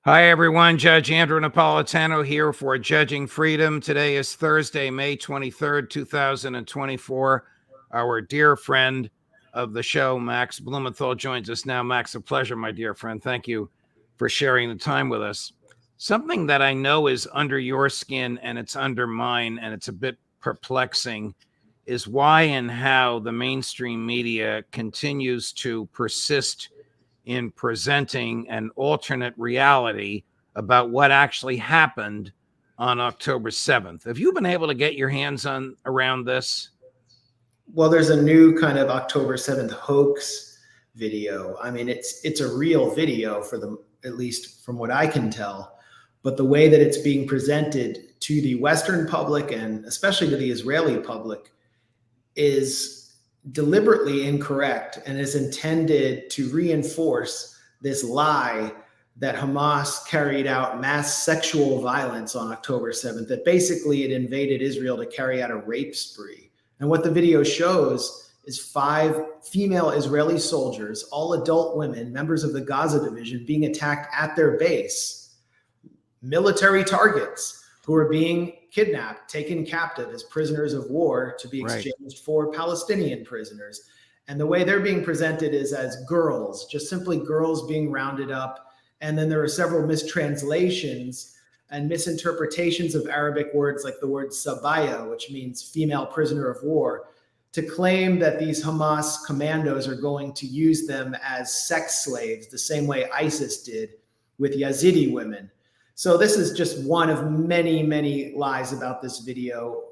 Hi, everyone. Judge Andrew Napolitano here for Judging Freedom. Today is Thursday, May 23rd, 2024. Our dear friend of the show, Max Blumenthal, joins us now. Max, a pleasure, my dear friend. Thank you for sharing the time with us. Something that I know is under your skin and it's under mine, and it's a bit perplexing, is why and how the mainstream media continues to persist in presenting an alternate reality about what actually happened on October 7th. Have you been able to get your hands on around this? Well, there's a new kind of October 7th hoax video. I mean, it's a real video for them, at least from what I can tell. But the way that it's being presented to the Western public and especially to the Israeli public is deliberately incorrect and is intended to reinforce this lie that Hamas carried out mass sexual violence on October 7th, that basically it invaded Israel to carry out a rape spree. And what the video shows is 5 female Israeli soldiers, all adult women, members of the Gaza division, being attacked at their base. Military targets who are being kidnapped, taken captive as prisoners of war to be exchanged for Palestinian prisoners. And the way they're being presented is as girls, just simply girls being rounded up. And then there are several mistranslations and misinterpretations of Arabic words like the word sabaya, which means female prisoner of war, to claim that these Hamas commandos are going to use them as sex slaves, the same way ISIS did with Yazidi women. So this is just one of many, many lies about this video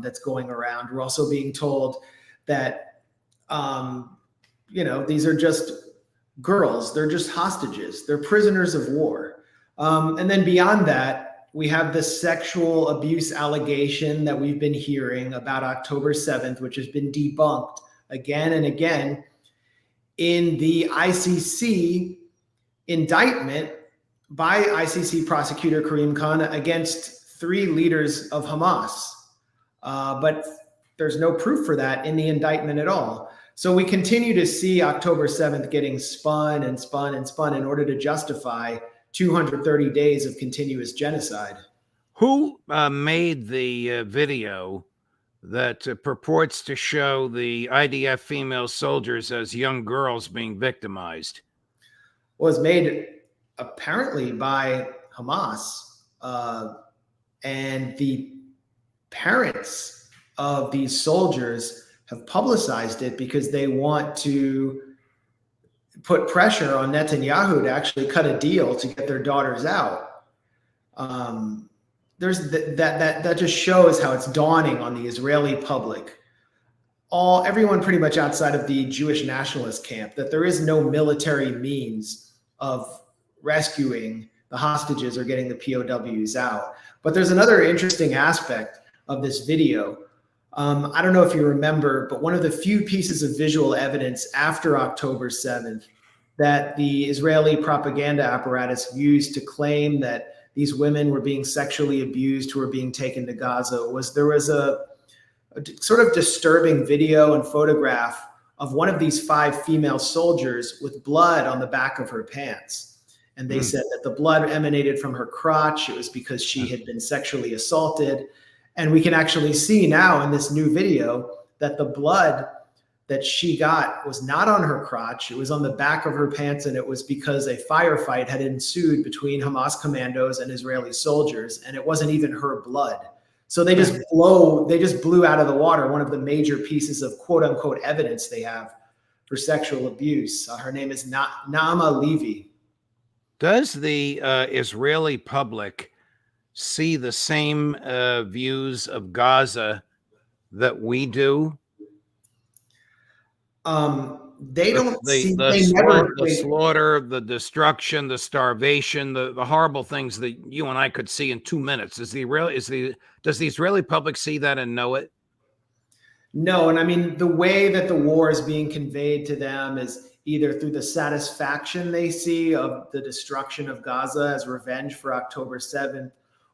that's going around. We're also being told that, these are just girls. They're just hostages. They're prisoners of war. And then beyond that, we have the sexual abuse allegation that we've been hearing about October 7th, which has been debunked again and again in the ICC indictment by ICC prosecutor Karim Khan against 3 leaders of Hamas. But there's no proof for that in the indictment at all. So we continue to see October 7th getting spun and spun and spun in order to justify 230 days of continuous genocide. Who made the video that purports to show the IDF female soldiers as young girls being victimized? Well, it's made apparently by Hamas, and the parents of these soldiers have publicized it because they want to put pressure on Netanyahu to actually cut a deal to get their daughters out. There's that just shows how it's dawning on the Israeli public, everyone pretty much outside of the Jewish nationalist camp, that there is no military means of rescuing the hostages or getting the POWs out. But there's another interesting aspect of this video. I don't know if you remember, but one of the few pieces of visual evidence after October 7th that the Israeli propaganda apparatus used to claim that these women were being sexually abused who were being taken to Gaza was there was a sort of disturbing video and photograph of one of these 5 female soldiers with blood on the back of her pants. And they said that the blood emanated from her crotch. It was because she had been sexually assaulted. And we can actually see now in this new video that the blood that she got was not on her crotch. It was on the back of her pants. And it was because a firefight had ensued between Hamas commandos and Israeli soldiers. And it wasn't even her blood. So they just blew out of the water one of the major pieces of quote unquote evidence they have for sexual abuse. Her name is Naama Levy. Does the Israeli public see the same views of Gaza that we do? They don't see the slaughter, the destruction, the starvation, the horrible things that you and I could see in 2 minutes. Does the Israeli public see that and know it? No, and I mean the way that the war is being conveyed to them is either through the satisfaction they see of the destruction of Gaza as revenge for October 7th,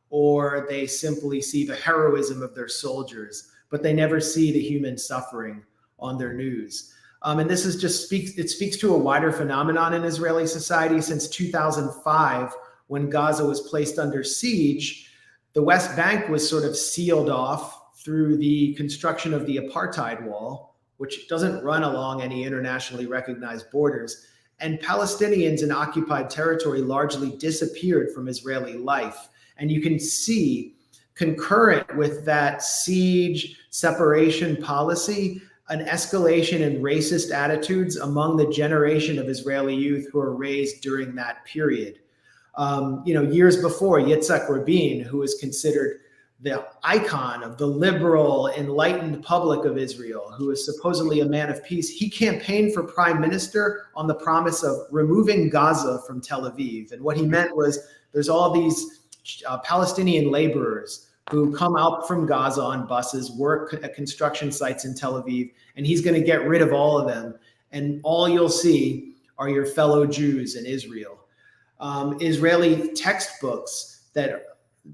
or they simply see the heroism of their soldiers, but they never see the human suffering on their news. And this is just speaks to a wider phenomenon in Israeli society. Since 2005, when Gaza was placed under siege, the West Bank was sort of sealed off through the construction of the apartheid wall, which doesn't run along any internationally recognized borders. And Palestinians in occupied territory largely disappeared from Israeli life. And you can see, concurrent with that siege separation policy, an escalation in racist attitudes among the generation of Israeli youth who were raised during that period. Years before, Yitzhak Rabin, who was considered the icon of the liberal, enlightened public of Israel, who is supposedly a man of peace, he campaigned for prime minister on the promise of removing Gaza from Tel Aviv. And what he meant was there's all these Palestinian laborers who come out from Gaza on buses, work at construction sites in Tel Aviv, and he's going to get rid of all of them. And all you'll see are your fellow Jews in Israel. Israeli textbooks that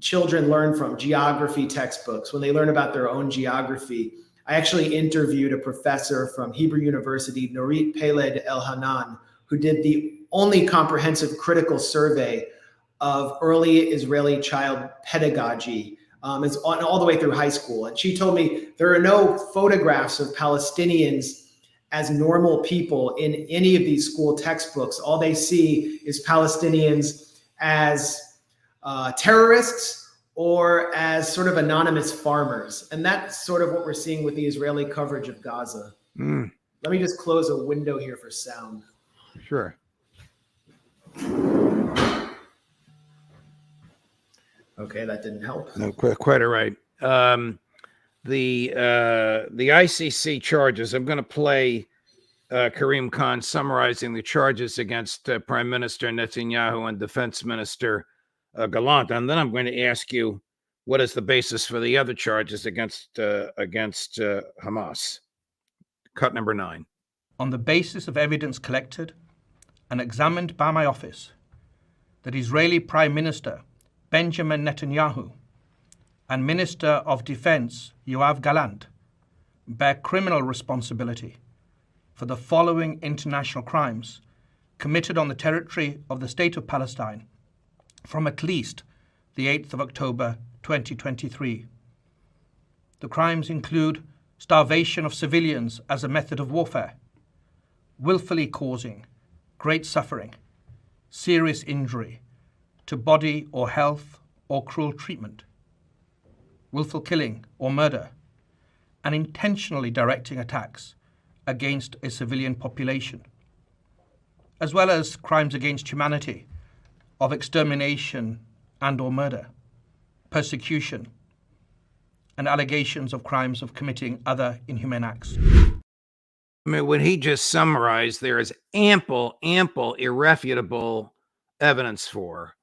children learn from, geography textbooks, when they learn about their own geography. I actually interviewed a professor from Hebrew University, Norit Peled El-Hanan, who did the only comprehensive critical survey of early Israeli child pedagogy. It's all the way through high school. And she told me there are no photographs of Palestinians as normal people in any of these school textbooks. All they see is Palestinians as terrorists or as sort of anonymous farmers. And that's sort of what we're seeing with the Israeli coverage of Gaza. Let me just close a window here for sound. Sure. Okay, that didn't help. No, quite all right. The ICC charges, I'm going to play Karim Khan summarizing the charges against Prime Minister Netanyahu and Defense Minister Gallant. And then I'm going to ask you, what is the basis for the other charges against Hamas? Cut number 9. On the basis of evidence collected and examined by my office, that Israeli Prime Minister Benjamin Netanyahu and Minister of Defense Yoav Gallant bear criminal responsibility for the following international crimes committed on the territory of the State of Palestine from at least the 8th of October 2023. The crimes include starvation of civilians as a method of warfare, willfully causing great suffering, serious injury to body or health or cruel treatment, willful killing or murder, and intentionally directing attacks against a civilian population, as well as crimes against humanity of extermination and or murder, persecution, and allegations of crimes of committing other inhumane acts. I mean, what he just summarized, there is ample, irrefutable evidence for.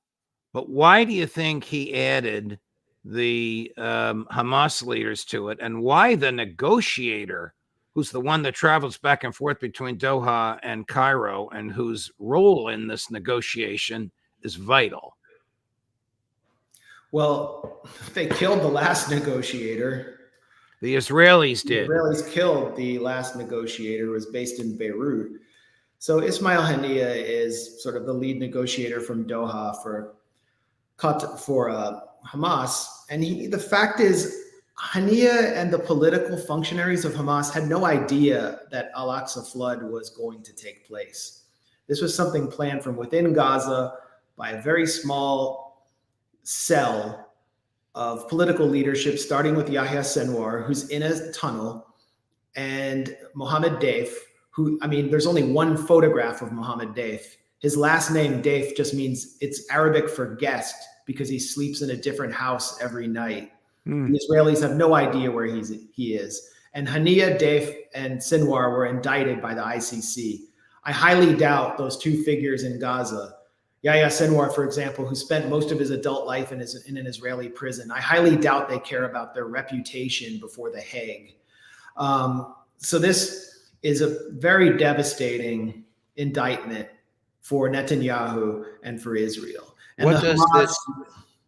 But why do you think he added the Hamas leaders to it? And why the negotiator, who's the one that travels back and forth between Doha and Cairo, and whose role in this negotiation is vital? Well, they killed the last negotiator. The Israelis did. The Israelis killed the last negotiator, who was based in Beirut. So Ismail Haniyeh is sort of the lead negotiator from Doha for Hamas. And the fact is, Haniyeh and the political functionaries of Hamas had no idea that Al-Aqsa flood was going to take place. This was something planned from within Gaza by a very small cell of political leadership, starting with Yahya Sinwar, who's in a tunnel, and Mohammed Deif, there's only one photograph of Mohammed Deif. His last name, Deif, just means it's Arabic for guest, because he sleeps in a different house every night. The Israelis have no idea where he is. And Haniyeh, Deif, and Sinwar were indicted by the ICC. I highly doubt those two figures in Gaza, Yahya Sinwar, for example, who spent most of his adult life in an Israeli prison, I highly doubt they care about their reputation before the Hague. So this is a very devastating indictment for Netanyahu and for Israel. And what does this?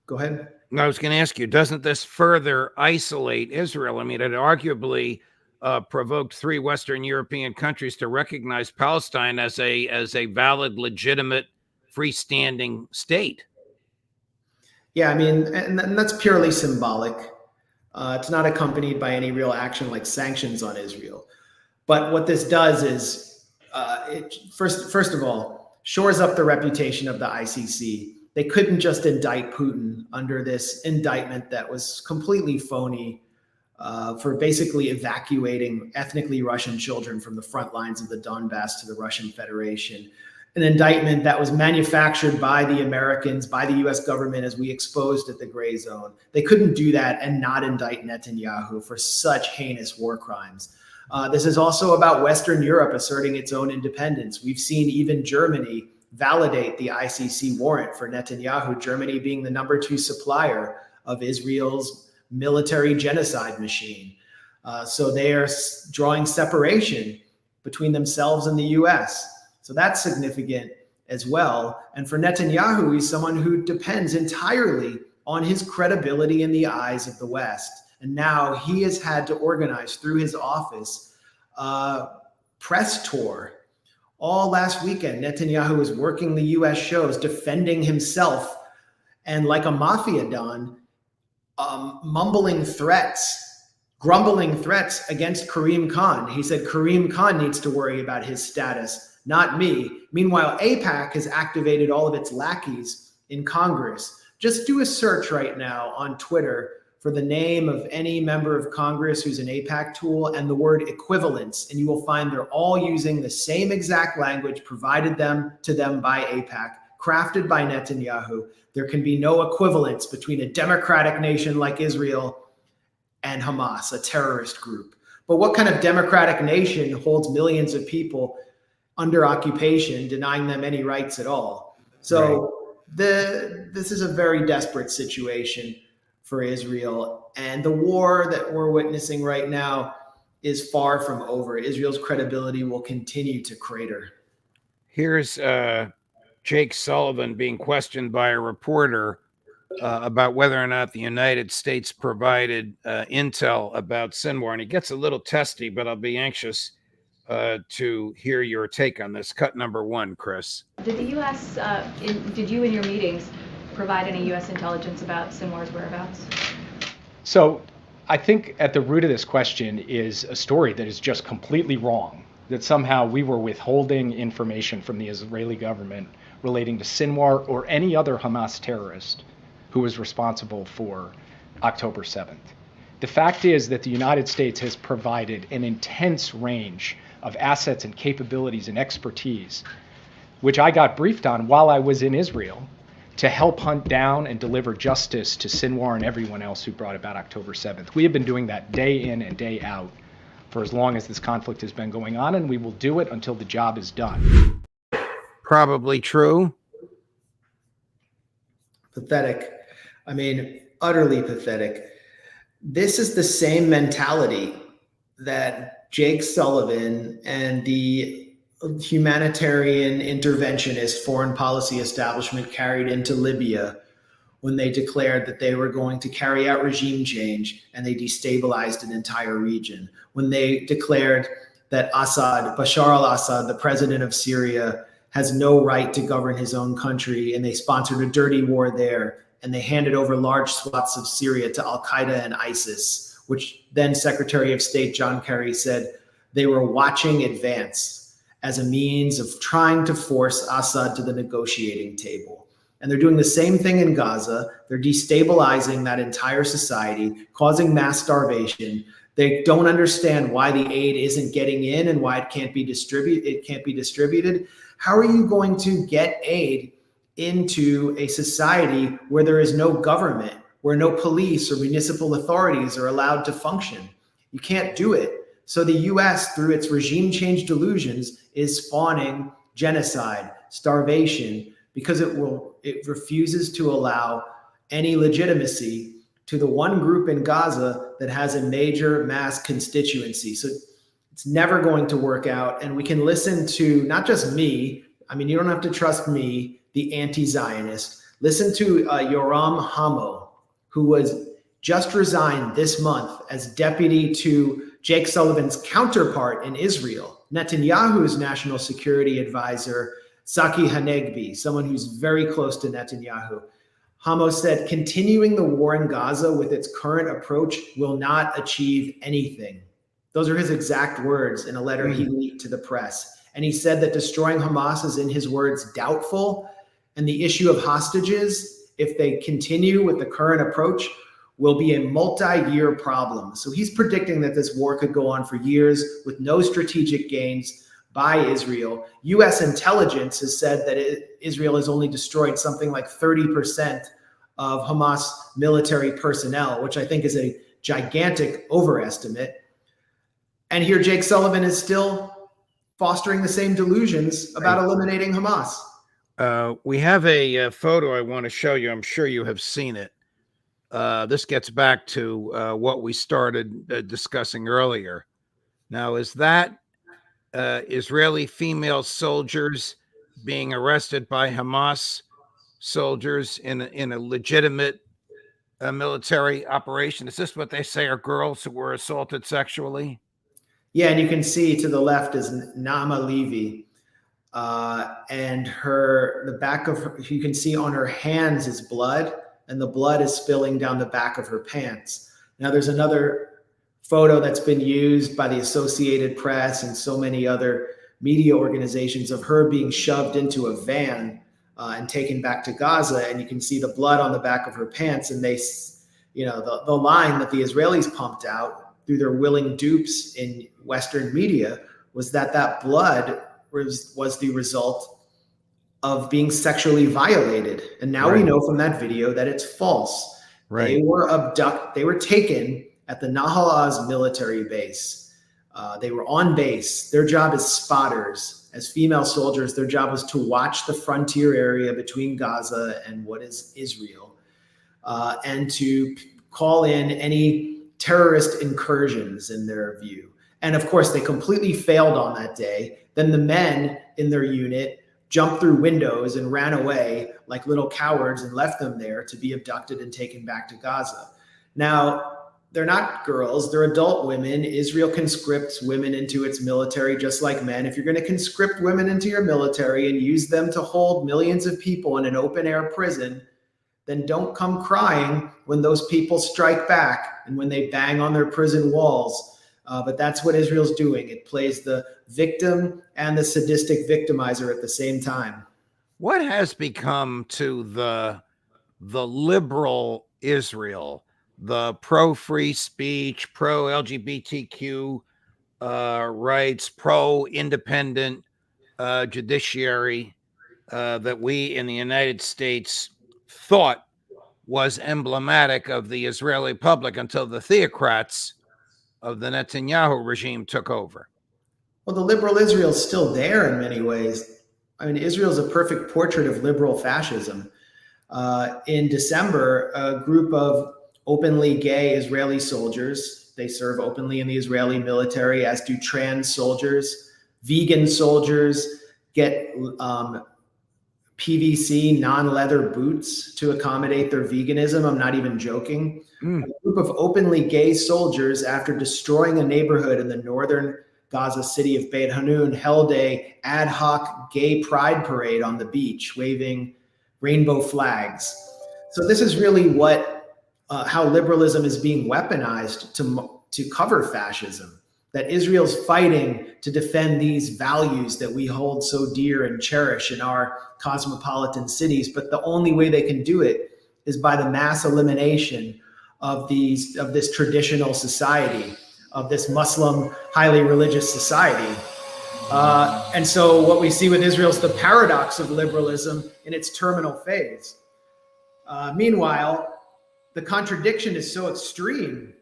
Go ahead. I was going to ask you, doesn't this further isolate Israel? I mean, it arguably provoked 3 Western European countries to recognize Palestine as a valid, legitimate, freestanding state. Yeah, I mean, and that's purely symbolic. It's not accompanied by any real action like sanctions on Israel. But what this does is, first of all, shores up the reputation of the ICC. They couldn't just indict Putin under this indictment that was completely phony for basically evacuating ethnically Russian children from the front lines of the Donbass to the Russian Federation. An indictment that was manufactured by the Americans, by the US government, as we exposed at the gray zone. They couldn't do that and not indict Netanyahu for such heinous war crimes. This is also about Western Europe asserting its own independence. We've seen even Germany validate the ICC warrant for Netanyahu, Germany being the #2 supplier of Israel's military genocide machine. So they are drawing separation between themselves and the US. So that's significant as well. And for Netanyahu, he's someone who depends entirely on his credibility in the eyes of the West. And now he has had to organize through his office a press tour. All last weekend, Netanyahu was working the US shows, defending himself, and like a mafia don, mumbling threats, grumbling threats against Karim Khan. He said Karim Khan needs to worry about his status, not me. Meanwhile, AIPAC has activated all of its lackeys in Congress. Just do a search right now on Twitter for the name of any member of Congress who's an AIPAC tool and the word equivalence, and you will find they're all using the same exact language provided to them by AIPAC, crafted by Netanyahu. There can be no equivalence between a democratic nation like Israel and Hamas, a terrorist group. But what kind of democratic nation holds millions of people under occupation, denying them any rights at all? So this is a very desperate situation for Israel. And the war that we're witnessing right now is far from over. Israel's credibility will continue to crater. Here's Jake Sullivan being questioned by a reporter about whether or not the United States provided intel about Sinwar. And he gets a little testy, but I'll be anxious to hear your take on this. Cut number 1, Chris. Did the U.S., did you in your meetings provide any U.S. intelligence about Sinwar's whereabouts? So I think at the root of this question is a story that is just completely wrong, that somehow we were withholding information from the Israeli government relating to Sinwar or any other Hamas terrorist who was responsible for October 7th. The fact is that the United States has provided an intense range of assets and capabilities and expertise, which I got briefed on while I was in Israel, to help hunt down and deliver justice to Sinwar and everyone else who brought about October 7th. We have been doing that day in and day out for as long as this conflict has been going on, and we will do it until the job is done. Probably true. Pathetic. I mean, utterly pathetic. This is the same mentality that Jake Sullivan and the humanitarian interventionist foreign policy establishment carried into Libya when they declared that they were going to carry out regime change and they destabilized an entire region. When they declared that Bashar al-Assad, the president of Syria, has no right to govern his own country, and they sponsored a dirty war there, and they handed over large swaths of Syria to al-Qaeda and ISIS, which then Secretary of State John Kerry said they were watching advance as a means of trying to force Assad to the negotiating table. And they're doing the same thing in Gaza. They're destabilizing that entire society, causing mass starvation. They don't understand why the aid isn't getting in and why it can't be distributed. How are you going to get aid into a society where there is no government, where no police or municipal authorities are allowed to function? You can't do it. So the US, through its regime change delusions, is spawning genocide, starvation, because it refuses to allow any legitimacy to the one group in Gaza that has a major mass constituency. So it's never going to work out. And we can listen to not just me. I mean, you don't have to trust me, the anti-Zionist. Listen to Yoram Hamo, who was just resigned this month as deputy to Jake Sullivan's counterpart in Israel, Netanyahu's national security advisor, Saki Hanegbi, someone who's very close to Netanyahu. Hamas said, continuing the war in Gaza with its current approach will not achieve anything. Those are his exact words in a letter he leaked to the press. And he said that destroying Hamas is, in his words, doubtful. And the issue of hostages, if they continue with the current approach, will be a multi-year problem. So he's predicting that this war could go on for years with no strategic gains by Israel. U.S. intelligence has said that Israel has only destroyed something like 30% of Hamas military personnel, which I think is a gigantic overestimate. And here Jake Sullivan is still fostering the same delusions about eliminating Hamas. We have a photo I want to show you. I'm sure you have seen it. This gets back to what we started discussing earlier. Now, is that Israeli female soldiers being arrested by Hamas soldiers in a legitimate military operation? Is this what they say are girls who were assaulted sexually? Yeah, and you can see to the left is Naama Levy. And the back of her, you can see on her hands is blood, and the blood is spilling down the back of her pants. Now, there's another photo that's been used by the Associated Press and so many other media organizations of her being shoved into a van and taken back to Gaza. And you can see the blood on the back of her pants. And they, the line that the Israelis pumped out through their willing dupes in Western media was that blood was the result of being sexually violated. And now we know from that video that it's false. Right. They were taken at the Nahal Oz military base. They were on base. Their job as spotters, as female soldiers, their job was to watch the frontier area between Gaza and what is Israel, and to call in any terrorist incursions in their view. And of course, they completely failed on that day. Then the men in their unit jumped through windows and ran away like little cowards and left them there to be abducted and taken back to Gaza. Now, they're not girls, they're adult women. Israel conscripts women into its military just like men. If you're going to conscript women into your military and use them to hold millions of people in an open air prison, then don't come crying when those people strike back and when they bang on their prison walls. But that's what Israel's doing. It plays the victim and the sadistic victimizer at the same time. What has become to the liberal Israel, the pro-free speech, pro-LGBTQ rights, pro-independent judiciary that we in the United States thought was emblematic of the Israeli public until the theocrats of the Netanyahu regime took over? Well, the liberal Israel is still there in many ways. I mean, Israel is a perfect portrait of liberal fascism. In December, a group of openly gay Israeli soldiers, they serve openly in the Israeli military, as do trans soldiers, vegan soldiers get PVC non-leather boots to accommodate their veganism. I'm not even joking. A group of openly gay soldiers, after destroying a neighborhood in the northern Gaza city of Beit Hanun, held a ad hoc gay pride parade on the beach, waving rainbow flags. So this is really how liberalism is being weaponized to cover fascism. That Israel's fighting to defend these values that we hold so dear and cherish in our cosmopolitan cities, but the only way they can do it is by the mass elimination of this traditional society, of this Muslim, highly religious society. And so what we see with Israel is the paradox of liberalism in its terminal phase. Meanwhile, the contradiction is so extreme.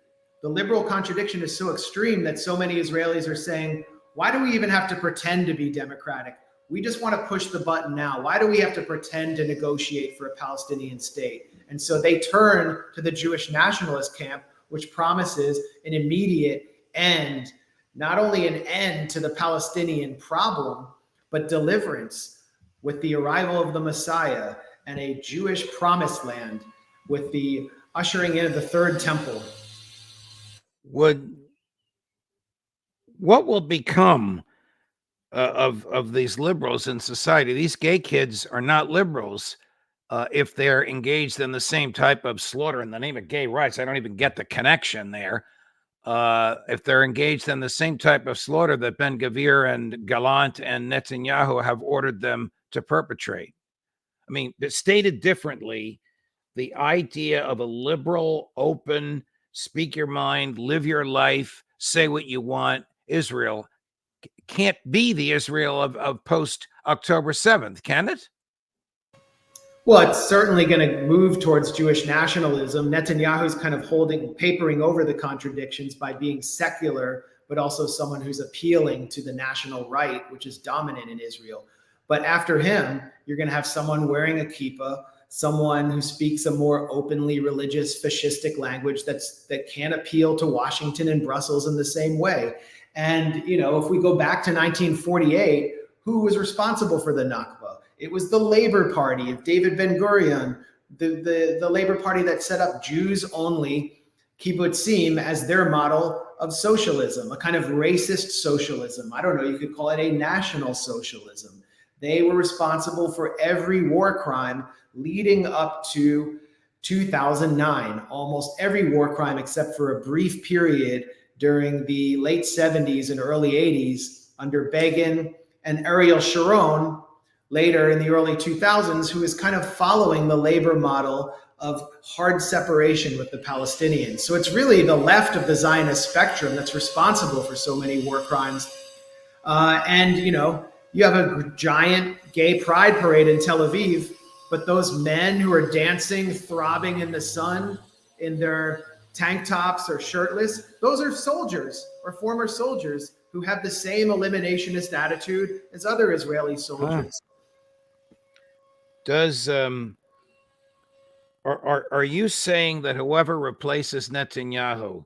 The liberal contradiction is so extreme that so many Israelis are saying, why do we even have to pretend to be democratic? We just want to push the button now. Why do we have to pretend to negotiate for a Palestinian state? And so they turn to the Jewish nationalist camp, which promises an immediate end, not only an end to the Palestinian problem, but deliverance with the arrival of the Messiah and a Jewish promised land with the ushering in of the third temple. What will become of these liberals in society? These gay kids are not liberals. if they're engaged in the same type of slaughter in the name of gay rights. I don't even get the connection there. If they're engaged in the same type of slaughter that Ben-Gvir and Gallant and Netanyahu have ordered them to perpetrate. I mean, stated differently, the idea of a liberal, open, speak your mind, live your life, say what you want Israel can't be the Israel of post October 7th, can it? Well, it's certainly going to move towards Jewish nationalism. Netanyahu's kind of papering over the contradictions by being secular, but also someone who's appealing to the national right, which is dominant in Israel. But after him, you're going to have someone wearing a kippah, someone who speaks a more openly religious, fascistic language that can appeal to Washington and Brussels in the same way. And, you know, if we go back to 1948, who was responsible for the Nakba? It was the Labor Party of David Ben-Gurion, the Labor Party that set up Jews-only kibbutzim as their model of socialism, a kind of racist socialism. I don't know, you could call it a national socialism. They were responsible for every war crime leading up to 2009, almost every war crime except for a brief period during the late 70s and early 80s under Begin and Ariel Sharon, later in the early 2000s, who is kind of following the labor model of hard separation with the Palestinians. So it's really the left of the Zionist spectrum that's responsible for so many war crimes. And, you know, you have a giant gay pride parade in Tel Aviv, but those men who are dancing, throbbing in the sun in their tank tops or shirtless, those are soldiers or former soldiers who have the same eliminationist attitude as other Israeli soldiers. Are you saying that whoever replaces Netanyahu,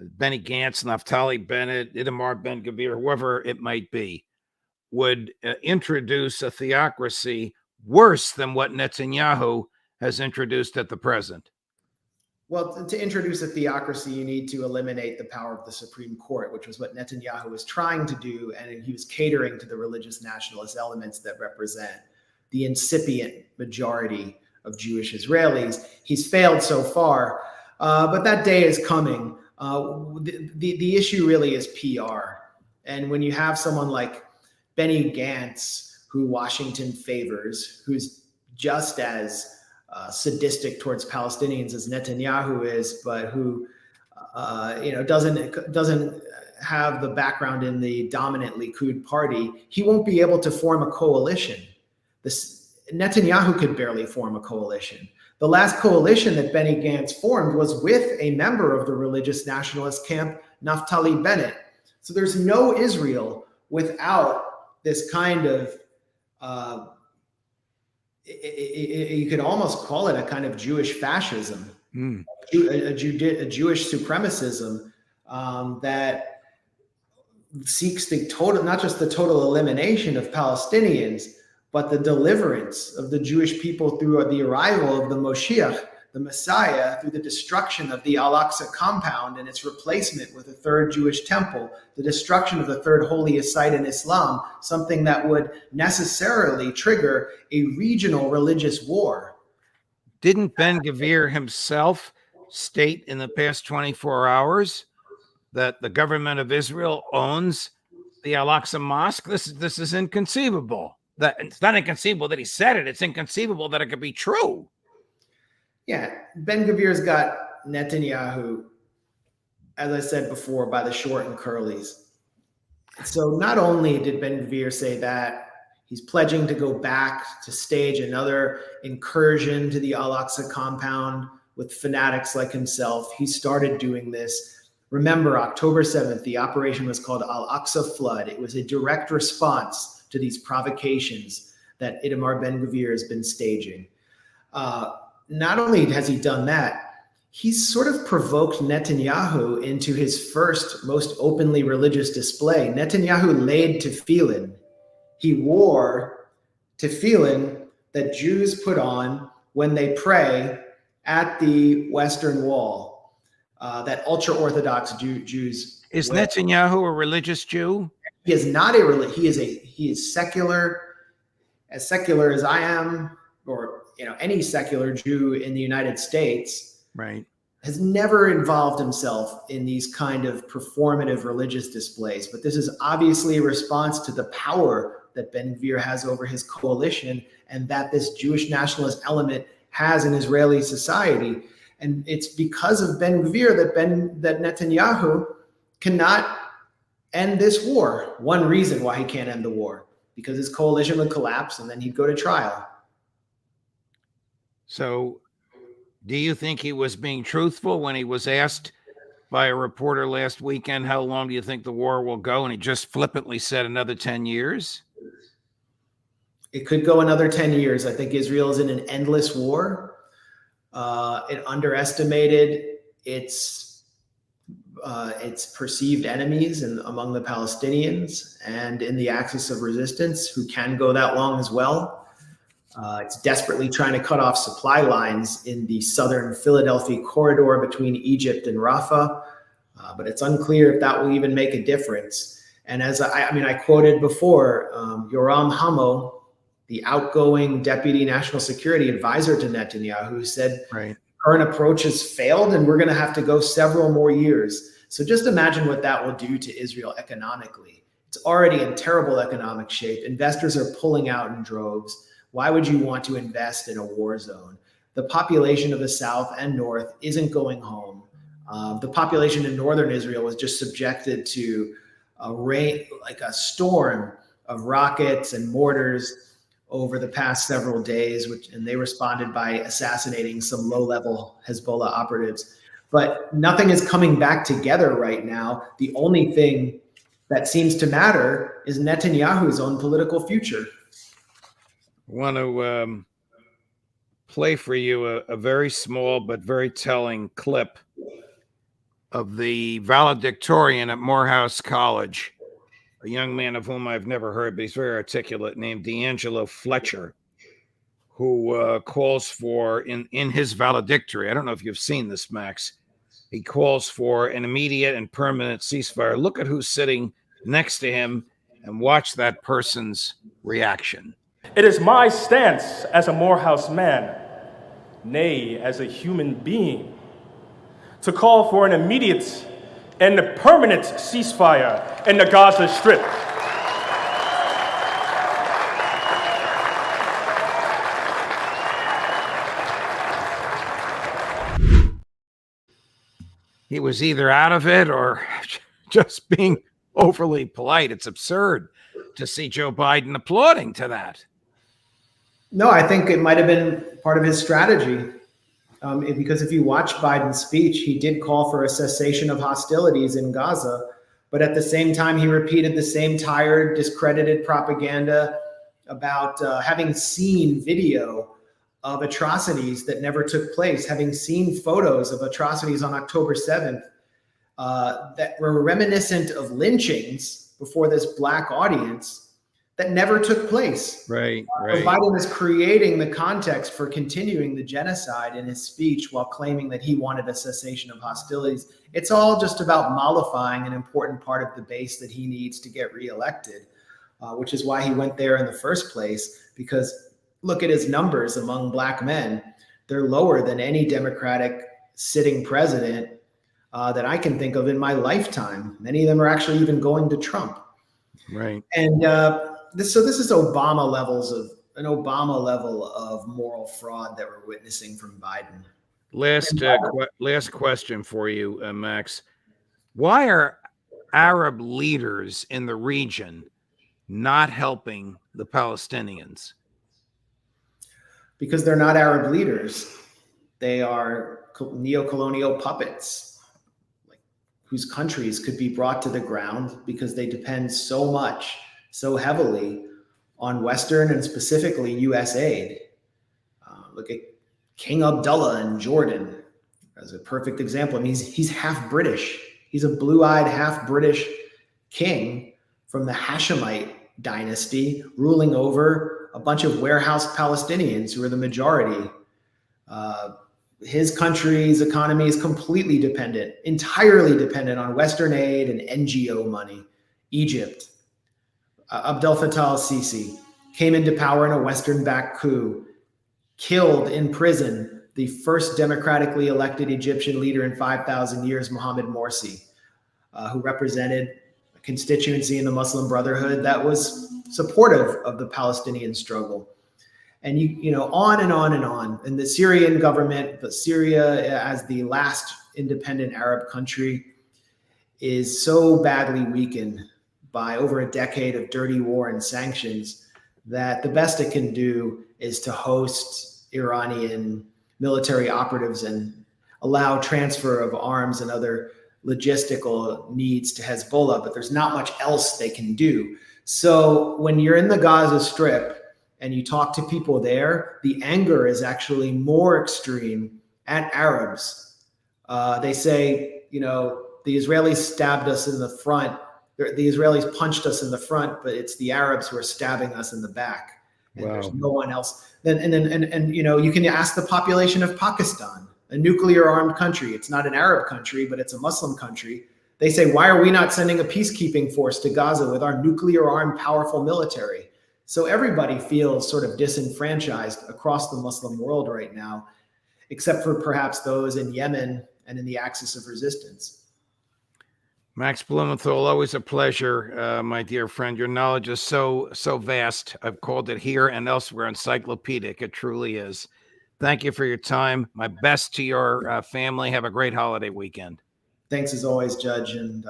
Benny Gantz, Naftali Bennett, Itamar Ben-Gvir, whoever it might be, would introduce a theocracy worse than what Netanyahu has introduced at the present? Well, to introduce a theocracy, you need to eliminate the power of the Supreme Court, which was what Netanyahu was trying to do, and he was catering to the religious nationalist elements that represent the incipient majority of Jewish Israelis. He's failed so far, but that day is coming. The issue really is PR. And when you have someone like Benny Gantz, who Washington favors, who's just as sadistic towards Palestinians as Netanyahu is, but who doesn't have the background in the dominant Likud party, he won't be able to form a coalition. Netanyahu could barely form a coalition. The last coalition that Benny Gantz formed was with a member of the religious nationalist camp, Naftali Bennett. So there's no Israel without this kind of, you could almost call it a kind of Jewish fascism, a Jewish supremacism that seeks the total, not just the total elimination of Palestinians, but the deliverance of the Jewish people through the arrival of the Moshiach, the Messiah, through the destruction of the Al-Aqsa compound and its replacement with a third Jewish temple, the destruction of the third holiest site in Islam, something that would necessarily trigger a regional religious war. Didn't Ben-Gvir himself state in the past 24 hours that the government of Israel owns the Al-Aqsa Mosque? This is inconceivable. That it's not inconceivable that he said it. It's inconceivable that it could be true. Yeah, Ben-Gvir's got Netanyahu, as I said before, by the short and curlies. So not only did Ben-Gvir say that, he's pledging to go back to stage another incursion to the Al-Aqsa compound with fanatics like himself. He started doing this. Remember, October 7th, the operation was called Al-Aqsa Flood. It was a direct response to these provocations that Itamar Ben-Gvir has been staging. Not only has he done that, he's sort of provoked Netanyahu into his first, most openly religious display. Netanyahu laid tefillin. He wore tefillin that Jews put on when they pray at the Western Wall, that ultra-Orthodox Jews. Is Netanyahu a religious Jew? He is not a religious. He is secular, as I am, or any secular Jew in the United States, Right. has never involved himself in these kind of performative religious displays. But this is obviously a response to the power that Ben-Gvir has over his coalition, and that this Jewish nationalist element has in Israeli society. And it's because of Ben-Gvir that Netanyahu cannot end this war. One reason why he can't end the war, because his coalition would collapse and then he'd go to trial. So do you think he was being truthful when he was asked by a reporter last weekend, how long do you think the war will go? And he just flippantly said another 10 years. It could go another 10 years. I think Israel is in an endless war. It underestimated its perceived enemies among the Palestinians and in the axis of resistance, who can go that long as well. It's desperately trying to cut off supply lines in the southern Philadelphia corridor between Egypt and Rafah, but it's unclear if that will even make a difference. And as I quoted before, Yoram Hamo, the outgoing deputy national security advisor to Netanyahu, said, right, current approach has failed and we're going to have to go several more years. So just imagine what that will do to Israel economically. It's already in terrible economic shape. Investors are pulling out in droves. Why would you want to invest in a war zone? The population of the south and north isn't going home. The population in northern Israel was just subjected to a storm of rockets and mortars over the past several days, and they responded by assassinating some low-level Hezbollah operatives. But nothing is coming back together right now. The only thing that seems to matter is Netanyahu's own political future. I want to play for you a very small but very telling clip of the valedictorian at Morehouse College, a young man of whom I've never heard, but he's very articulate, named D'Angelo Fletcher, who calls for, in his valedictory, I don't know if you've seen this, Max, he calls for an immediate and permanent ceasefire. Look at who's sitting next to him and watch that person's reaction. It is my stance as a Morehouse man, nay, as a human being, to call for an immediate and permanent ceasefire in the Gaza Strip. He was either out of it or just being overly polite. It's absurd to see Joe Biden applauding to that. No, I think it might have been part of his strategy. Because if you watch Biden's speech, he did call for a cessation of hostilities in Gaza, but at the same time, he repeated the same tired, discredited propaganda about having seen video of atrocities that never took place, having seen photos of atrocities on October 7th that were reminiscent of lynchings before this black audience that never took place. Right. So Biden is creating the context for continuing the genocide in his speech while claiming that he wanted a cessation of hostilities. It's all just about mollifying an important part of the base that he needs to get reelected, which is why he went there in the first place. Because look at his numbers among black men. They're lower than any Democratic sitting president that I can think of in my lifetime. Many of them are actually even going to Trump. Right. And this is an Obama level of moral fraud that we're witnessing from Biden. Last question for you, Max. Why are Arab leaders in the region not helping the Palestinians? Because they're not Arab leaders. They are neo-colonial puppets, whose countries could be brought to the ground because they depend so heavily on Western and specifically U.S. aid. Look at King Abdullah in Jordan as a perfect example. I mean, he's half British. He's a blue-eyed half British king from the Hashemite dynasty, ruling over a bunch of warehouse Palestinians who are the majority. His country's economy is completely dependent, entirely dependent on Western aid and NGO money. Egypt, Abdel Fattah al-Sisi came into power in a Western-backed coup. killed in prison the first democratically elected Egyptian leader in 5,000 years, Mohammed Morsi, who represented a constituency in the Muslim Brotherhood that was supportive of the Palestinian struggle. And on and on and on. And the Syrian government, but Syria as the last independent Arab country, is so badly weakened by over a decade of dirty war and sanctions that the best it can do is to host Iranian military operatives and allow transfer of arms and other logistical needs to Hezbollah, but there's not much else they can do. So when you're in the Gaza Strip and you talk to people there, the anger is actually more extreme at Arabs. They say, the Israelis stabbed us in the front. The Israelis punched us in the front, but it's the Arabs who are stabbing us in the back. And there's no one else. And you can ask the population of Pakistan, a nuclear armed country. It's not an Arab country, but it's a Muslim country. They say, why are we not sending a peacekeeping force to Gaza with our nuclear armed powerful military? So everybody feels sort of disenfranchised across the Muslim world right now, except for perhaps those in Yemen and in the axis of resistance. Max Blumenthal, always a pleasure, my dear friend. Your knowledge is so vast. I've called it here and elsewhere encyclopedic. It truly is. Thank you for your time. My best to your family. Have a great holiday weekend. Thanks as always, Judge, and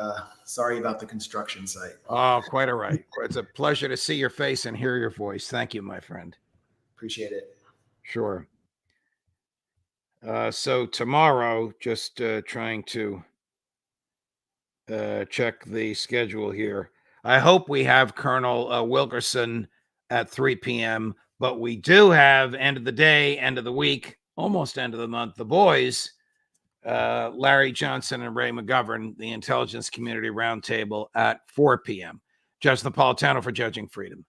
sorry about the construction site. Oh, quite all right. It's a pleasure to see your face and hear your voice. Thank you, my friend. Appreciate it. Sure. So tomorrow, just trying to check the schedule here. I hope we have Colonel Wilkerson at 3 p.m., but we do have end of the day, end of the week, almost end of the month, the boys, Larry Johnson and Ray McGovern, the Intelligence Community Roundtable at 4 p.m. Judge Napolitano for Judging Freedom.